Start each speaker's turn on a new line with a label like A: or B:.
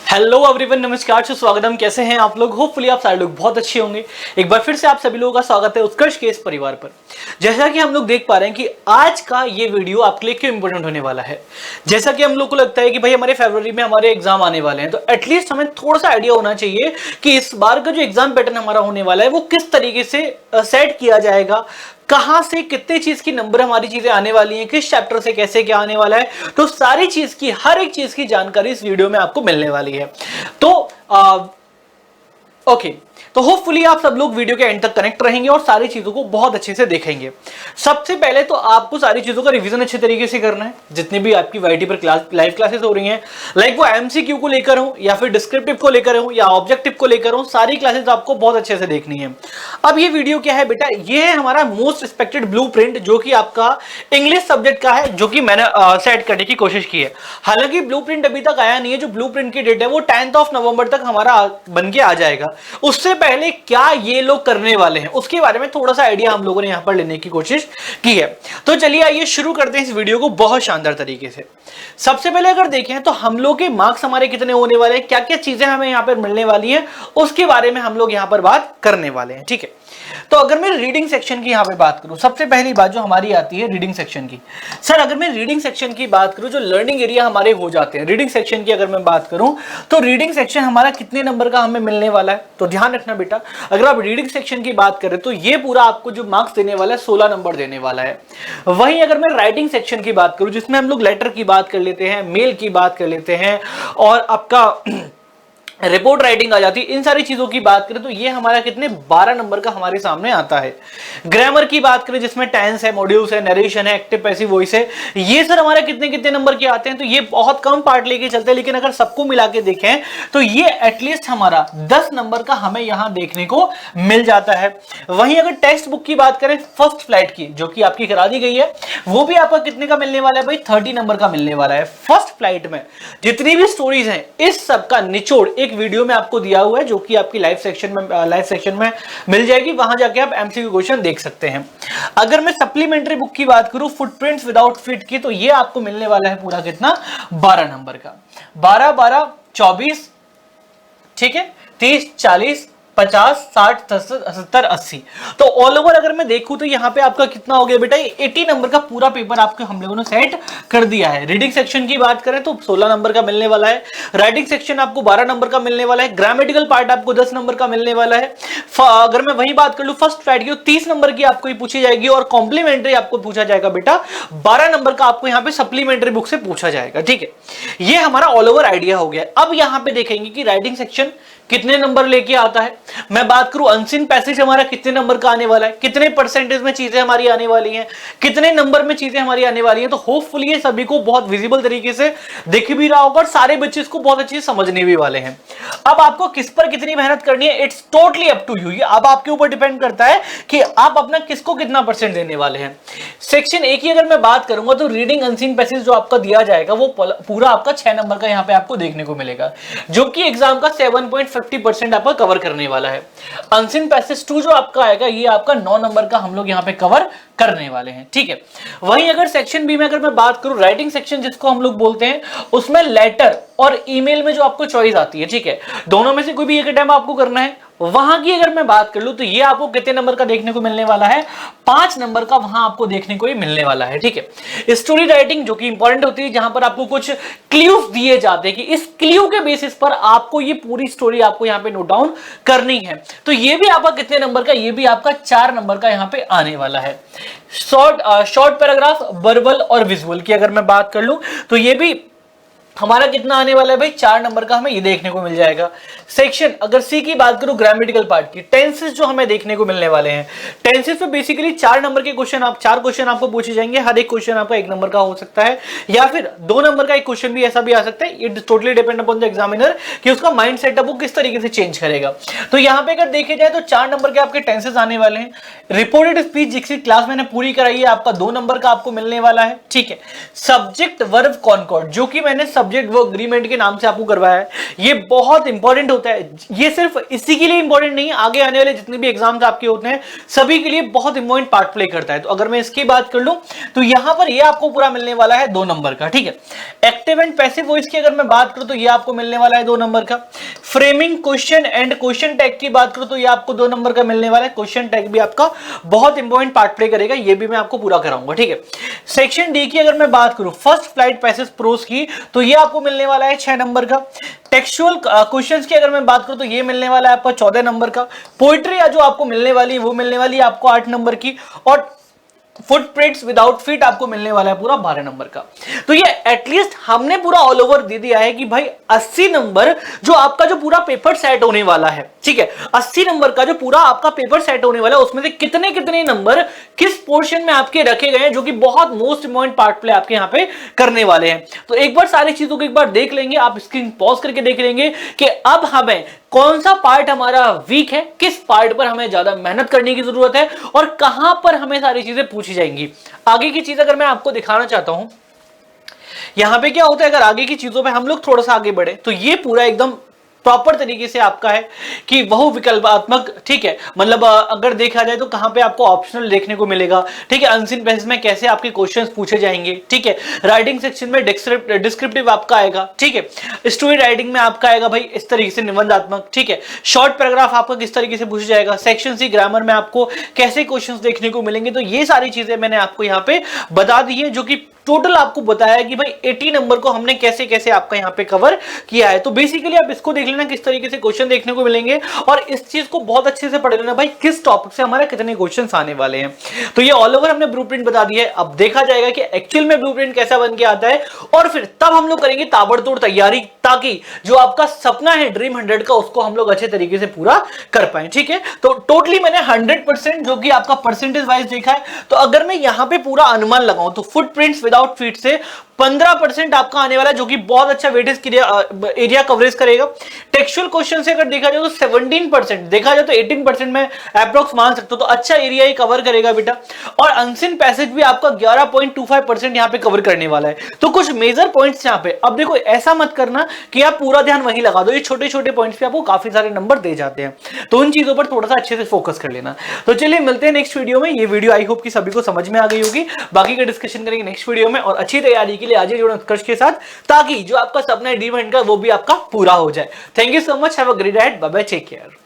A: Hello everyone, नमस्कार, सुस्वागतम। कैसे हैं आप लोग? होपफुली आप सारे लोग बहुत अच्छे होंगे। एक बार फिर से आप सभी लोगों का स्वागत है उत्कर्ष के इस परिवार पर। जैसा कि हम लोग देख पा रहे हैं कि आज का ये वीडियो आपके लिए क्यों इंपॉर्टेंट होने वाला है। जैसा कि हम लोग को लगता है कि भाई हमारे फरवरी में हमारे एग्जाम आने वाले हैं, तो एटलीस्ट हमें थोड़ा सा आइडिया होना चाहिए कि इस बार का जो एग्जाम पैटर्न हमारा होने वाला है वो किस तरीके से सेट किया जाएगा, कहां से कितने चीज की नंबर हमारी चीजें आने वाली हैं, किस चैप्टर से कैसे क्या आने वाला है। तो सारी चीज की, हर एक चीज की जानकारी इस वीडियो में आपको मिलने वाली है। तो ओके, तो होपफुली आप सब लोग वीडियो के एंड तक कनेक्ट रहेंगे और सारी चीजों को बहुत अच्छे से देखेंगे। सबसे पहले तो आपको सारी चीजों का रिवीजन अच्छे तरीके से करना है। जितनी भी आपकी वाईटी पर लाइव क्लासेस हो रही हैं, लाइक वो एमसीक्यू को लेकर हो या फिर डिस्क्रिप्टिव को लेकर हो या ऑब्जेक्टिव को लेकर हो, सारी क्लासेस आपको बहुत अच्छे से देखनी है। अब ये वीडियो क्या है बेटा, ये है हमारा मोस्ट एक्सपेक्टेड ब्लूप्रिंट, जो कि आपका इंग्लिश सब्जेक्ट का है, जो कि मैंने सेट करने की कोशिश की है। हालांकि ब्लूप्रिंट अभी तक आया नहीं है। जो ब्लूप्रिंट की डेट है वो 10 नवंबर तक हमारा बन के आ जाएगा। उससे पहले क्या ये लोग करने वाले हैं उसके बारे में थोड़ा सा आइडिया हम लोगों ने यहां पर लेने की कोशिश की है। तो चलिए आइए शुरू करते हैं इस वीडियो को बहुत शानदार तरीके से। सबसे पहले अगर देखें तो हम लोग के मार्क्स हमारे कितने होने वाले हैं, क्या क्या चीजें हमें यहां पर मिलने वाली हैं, उसके बारे में हम लोग यहां पर बात करने वाले हैं। ठीक है, तो अगर मैं रीडिंग सेक्शन की यहां पे बात करूं, सबसे पहली बात जो हमारी आती है रीडिंग सेक्शन की। सर अगर मैं रीडिंग सेक्शन की बात करूं, जो लर्निंग एरिया हमारे हो जाते हैं रीडिंग सेक्शन की, अगर मैं बात करूं तो रीडिंग सेक्शन हमारा कितने नंबर का हमें मिलने वाला है। तो ध्यान रखना बेटा, अगर आप रीडिंग सेक्शन की बात करें तो ये पूरा आपको जो मार्क्स देने वाला है 16 नंबर देने वाला है। वहीं अगर मैं राइटिंग सेक्शन की बात करूं, जिसमें हम लोग लेटर की बात कर लेते हैं, मेल की बात कर लेते हैं और आपका रिपोर्ट राइटिंग आ जाती है, इन सारी चीजों की बात करें तो ये हमारा कितने 12 नंबर का हमारे सामने आता है। ग्रामर की बात करें जिसमें टेंस है, मॉड्यूल्स है, नरेशन है, एक्टिव पैसिव वॉइस है, ये सर हमारे कितने कितने नंबर के आते हैं। तो ये बहुत कम पार्ट लेके चलते हैं, लेकिन अगर सबको मिला के देखें तो ये एटलीस्ट हमारा 10 नंबर का हमें यहां देखने को मिल जाता है। वहीं अगर टेक्स्ट बुक की बात करें फर्स्ट फ्लाइट की, जो कि आपकी करा दी गई है, वो भी आपका कितने का मिलने वाला है भाई, 30 नंबर का मिलने वाला है। फर्स्ट फ्लाइट में जितनी भी स्टोरीज हैं इस सब का निचोड़ एक वीडियो में आपको दिया हुआ है, जो कि आपकी लाइव सेक्शन में मिल जाएगी। वहां जाके आप एमसीक्यू क्वेश्चन देख सकते हैं। अगर मैं सप्लीमेंट्री बुक की बात करूं फुटप्रिंट्स विदाउट फिट की, तो ये आपको मिलने वाला है पूरा कितना, 12 नंबर का। 12 12 24, ठीक है, 30 40 50 60 70 80। तो ऑल ओवर अगर मैं देखूं तो यहां पे आपका कितना हो गया बेटा, 80 नंबर का पूरा पेपर आपको हम लोगों ने सेट कर दिया है। रीडिंग सेक्शन की बात करें तो 16 नंबर का मिलने वाला है। राइटिंग सेक्शन आपको 12 नंबर का मिलने वाला है। ग्रामेटिकल पार्ट आपको 10 नंबर का मिलने वाला है। अगर मैं वही बात कर लूं फर्स्ट फ्लाइट की, 30 नंबर की आपको पूछी जाएगी और कॉम्प्लीमेंट्री आपको पूछा जाएगा बेटा 12 नंबर का, आपको यहां पे सप्लीमेंट्री बुक से पूछा जाएगा। ठीक है, ये हमारा ऑल ओवर आइडिया हो गया। अब यहां पे देखेंगे कि राइटिंग सेक्शन कितने नंबर लेके आता है। मैं बात करूं अनसीन पैसेज हमारा कितने नंबर का आने वाला है, कितने परसेंटेज में चीजें हमारी आने वाली हैं, कितने नंबर में चीजें हमारी आने वाली हैं। तो होपफुली ये सभी को बहुत विजिबल तरीके से दिख भी रहा होगा और सारे बच्चे इसको बहुत अच्छे से समझने भी वाले हैं। अब आपको किस पर कितनी मेहनत करनी है, it's totally up to you. ये अब आपके ऊपर डिपेंड करता है कि आप अपना किसको कितना परसेंट देने वाले हैं। सेक्शन ए की अगर मैं बात करूंगा तो रीडिंग अनसीन पैसेज जो आपका दिया जाएगा वो पूरा आपका 6 नंबर का यहां पे आपको देखने को मिलेगा, जो कि एग्जाम का 7.50% आपका कवर करने वाला है। अनसीन पैसेज 2 जो आपका आएगा ये आपका 9 नंबर का हम लोग यहां पे कवर करने वाले हैं। ठीक है, वहीं अगर सेक्शन बी में अगर मैं बात करूं राइटिंग सेक्शन जिसको हम लोग बोलते हैं, उसमें लेटर और ईमेल में जो आपको चॉइस आती है, ठीक है, दोनों में से कोई भी एक टाइम आपको करना है। वहां की अगर मैं बात कर लूं तो ये आपको कितने नंबर का देखने को मिलने वाला है, 5 नंबर का वहां आपको देखने को ही मिलने वाला है। ठीक है, स्टोरी राइटिंग जो कि इंपॉर्टेंट होती है, जहां पर आपको कुछ क्ल्यूज दिए जाते हैं कि इस क्ल्यू के बेसिस पर आपको ये पूरी स्टोरी आपको यहां पे नोट डाउन करनी है। तो ये भी आपका कितने नंबर का, ये भी आपका 4 नंबर का यहां पे आने वाला है। शॉर्ट पैराग्राफ वर्बल और विजुअल की अगर मैं बात कर लूं तो ये भी हमारा कितना आने वाला है भाई, 4 नंबर का हमें ये देखने को मिल जाएगा। सेक्शन अगर सी की बात करूं ग्रामेटिकल पार्ट की, टेंसेस जो हमें देखने को मिलने वाले हैं, टेंसेस पे बेसिकली 4 नंबर के क्वेश्चन, आप 4 क्वेश्चन आपको पूछे जाएंगे। हर एक क्वेश्चन आपका 1 नंबर का हो सकता है या फिर 2 नंबर का एक क्वेश्चन भी ऐसा भी आ सकता है। It totally depend upon the examiner कि उसका माइंड सेटअप वो किस तरीके से चेंज करेगा। तो यहां पे अगर देखे जाए तो 4 नंबर के आपके टेंसेस आने वाले हैं। रिपोर्टेड स्पीच जिसकी क्लास मैंने पूरी कराई है, आपका 2 नंबर का आपको मिलने वाला है। ठीक है, सब्जेक्ट वर्ब कॉनकॉर्ड जो कि मैंने सब्जेक्ट वो अग्रीमेंट के नाम से आपको करवाया है, ये बहुत इंपॉर्टेंट होता है। ये सिर्फ इसी के लिए इंपॉर्टेंट नहीं है, आगे आने वाले जितने भी एग्जाम्स आपके होते हैं सभी के लिए बहुत इंपॉर्टेंट पार्ट प्ले करता है। तो अगर मैं इसकी बात कर लूं तो यहां पर ये आपको पूरा मिलने वाला है 2 नंबर का, ठीक है। एक्टिव एंड पैसिव वॉइस की अगर मैं बात करूं तो ये आपको मिलने वाला है 2 नंबर का। Framing question and question tag की बात करूं तो ये आपको 2 नंबर का मिलने वाला है। क्वेश्चन टैग भी आपका बहुत इंपॉर्टेंट पार्ट प्ले करेगा, ये भी मैं आपको पूरा कराऊंगा, ठीक है। सेक्शन डी की अगर मैं बात करूं फर्स्ट फ्लाइट पैसेज प्रोस की तो ये आपको मिलने वाला है 6 नंबर का। टेक्सचुअल क्वेश्चंस की अगर मैं बात करूं तो ये मिलने वाला है आपका 14 नंबर का। पोइट्री जो आपको मिलने वाली है वो मिलने वाली है आपको 8 नंबर की। और फुटप्रिंट्स विदाउट फीट आपको मिलने वाला है पूरा 12 नंबर का। तो ये एटलीस्ट हमने पूरा ऑल ओवर दे दिया है कि भाई 80 नंबर जो आपका जो पूरा पेपर सेट होने वाला है, ठीक है, 80 नंबर का जो पूरा आपका पेपर सेट होने वाला है उसमें से कितने कितने नंबर किस पोर्शन में आपके रखे गए हैं, जो कि बहुत मोस्ट इंपॉर्टेंट पार्ट प्ले आपके यहाँ पे करने वाले हैं। तो एक बार सारी चीजों को एक बार देख लेंगे, आप स्क्रीन पॉज करके देख लेंगे कि अब हमें कौन सा पार्ट हमारा वीक है, किस पार्ट पर हमें ज्यादा मेहनत करने की जरूरत है और कहां पर हमें सारी चीजें पूछी जाएंगी। आगे की चीज अगर मैं आपको दिखाना चाहता हूं, यहां पे क्या होता है, अगर आगे की चीजों पे हम लोग थोड़ा सा आगे बढ़े तो ये पूरा एकदम प्रॉपर तरीके से आपका है कि बहु विकल्पात्मक, ठीक है, मतलब अगर देखा जाए तो कहां पे आपको ऑप्शनल देखने को मिलेगा, ठीक है, अनसीन पैसेज में कैसे आपके क्वेश्चंस पूछे जाएंगे, ठीक है, राइटिंग सेक्शन में डिस्क्रिप्टिव आपका आएगा, ठीक है, स्टोरी राइटिंग में आपका आएगा भाई इस तरीके से निबंधात्मक, ठीक है, शॉर्ट पैराग्राफ आपका किस तरीके से पूछा जाएगा, सेक्शन सी ग्रामर में आपको कैसे क्वेश्चंस देखने को मिलेंगे। तो ये सारी चीजें मैंने आपको यहाँ पे बता दी है, जो कि टोटल आपको बताया कि भाई 80 नंबर को हमने कैसे कैसे आपका यहाँ पे कवर किया है। तो बेसिकली आप इसको देख लेना किस तरीके से क्वेश्चन देखने को मिलेंगे और इस चीज को बहुत अच्छे से पढ़ लेना भाई किस टॉपिक से हमारे कितने क्वेश्चंस आने वाले हैं। तो ये ऑल ओवर हमने ब्लूप्रिंट बता दिया है, अब देखा जाएगा कि एक्चुअल में ब्लूप्रिंट कैसा बन के आता है और फिर तब हम लोग करेंगे ताबड़तोड़ तैयारी, ताकि जो आपका सपना है ड्रीम 100 का उसको हम लोग अच्छे तरीके से पूरा कर पाए, ठीक है। तो टोटली मैंने 100% जो कि आपका परसेंटेज वाइज देखा है। तो अगर मैं यहां पे पूरा अनुमान लगाऊं तो फुटप्रिंट्स विदाउट फीट से 15% आपका आने वाला है, जो कि बहुत अच्छा वेटेज एरिया कवरेज करेगा। टेक्सचुअल क्वेश्चन से अगर देखा जाए तो 17%, देखा जाए तो 18% में अप्रोक्स मान सकते हो, तो अच्छा एरिया ही कवर करेगा बेटा। और अनसीन पैसेज भी आपका 11.25% यहां पे कवर करने वाला है। तो कुछ मेजर पॉइंट्स यहां पे, अब देखो ऐसा मत करना कि आप पूरा ध्यान वहीं लगा दो, ये छोटे छोटे पॉइंट्स पे आपको काफी सारे नंबर दे जाते हैं, तो उन चीजों पर थोड़ा सा अच्छे से फोकस कर लेना। तो चलिए मिलते हैं नेक्स्ट वीडियो में। ये वीडियो आई होप कि सभी को समझ में आ गई होगी, बाकी का डिस्कशन करेंगे नेक्स्ट वीडियो में और अच्छी तैयारी के लिए आज ही जुड़ो उत्कर्ष के साथ, ताकि जो आपका सपना है ड्रीम 100 का वो भी आपका पूरा हो जाए। Thank you so much, have a great night, bye bye, take care.